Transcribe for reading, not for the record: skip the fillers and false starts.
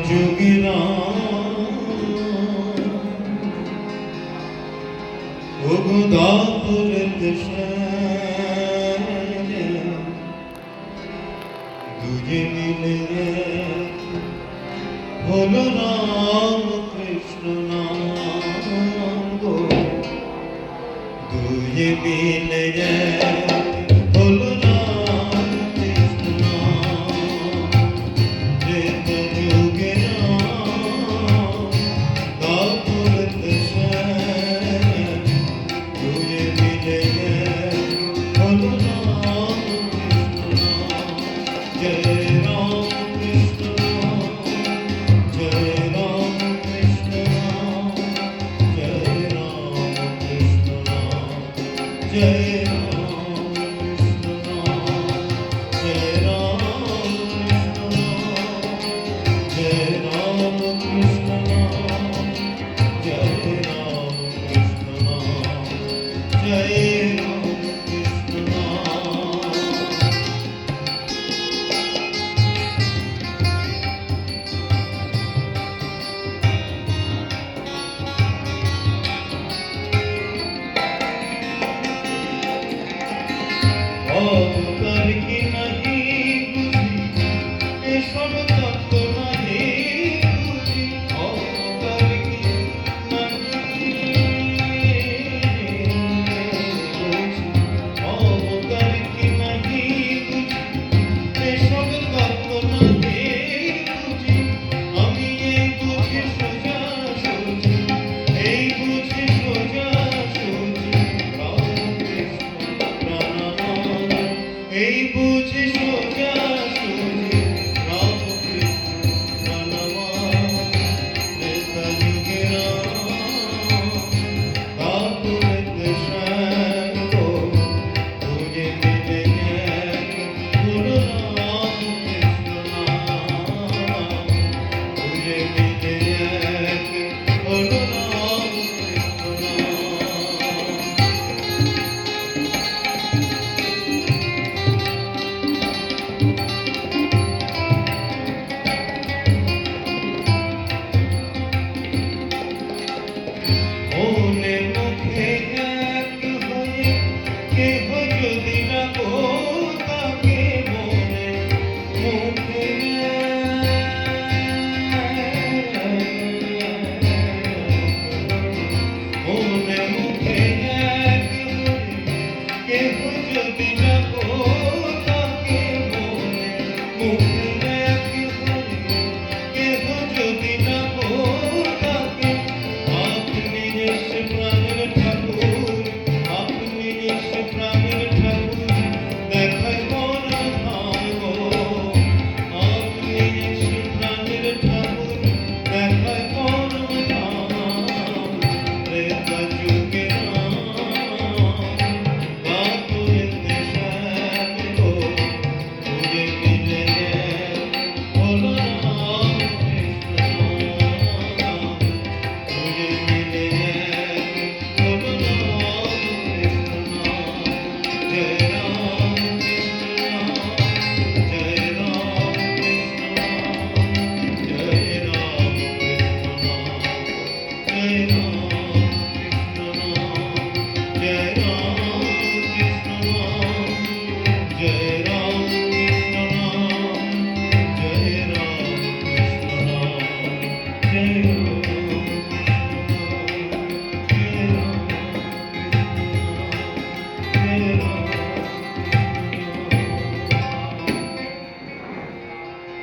যুগে দাপুর দেশে দুজে মিলে হলো রাম কৃষ্ণ নাম গো দুজে মিলে হলো রাম কৃষ্ণ নাম ত্রেত যুগে দাপুর দেশে দুজে মিলে হলো রাম কৃষ্ণ নাম জয় রাম কৃষ্ণ নাম জয় রাম কৃষ্ণ নাম জয় রাম কৃষ্ণ নাম জয় রাম কৃষ্ণ নাম জয় রাম কৃষ্ণ নাম জয় রাম কৃষ্ণ নাম জয় রাম কৃষ্ণ নাম অবতার কি নাহি বুঝি এসব তত্ত্ব নাহি বুঝি অবতার কি নাহি অবতার কি নাহি বুঝি এসব তত্ত্ব নাহি বুঝি আমি এই বুঝি সোজা সুঝি এই বুঝি সোজা সুঝি রামকৃষ্ণ প্রাণানন্দ এই বুঝি সোজা সুঝি রামকৃষ্ণ প্রাণানন্দ ত্রেতা যুগে দাপুর দেশে গো দুজে মিলে হলো রাম কৃষ্ণ নাম দুজে মিলে হলো রাম কৃষ্ণ মনে মুখে এক হয়ে কেহ যদি না গো তাকে মনে মুখে মনে মুখে এক হয়ে কেহ যদি না গো তাকে মনে মুখে এক হয়ে কেহ যদি না গো তাকে আপনি এসে প্রাণের ঠাকুর আপনি এসে প্রাণের ঠাকুর দেখায় মন ধাম গো আপনি এসে প্রাণের ঠাকুর দেখায় মন ধাম ত্রেতা যুগে দাপুর দেশে গো দুজে মিলে হলো রাম কৃষ্ণ নাম দুজে মিলে হলো রাম কৃষ্ণ নাম জয় রাম কৃষ্ণ নাম জয় রাম কৃষ্ণ নাম জয় রাম কৃষ্ণ নাম জয় রাম কৃষ্ণ নাম জয় রাম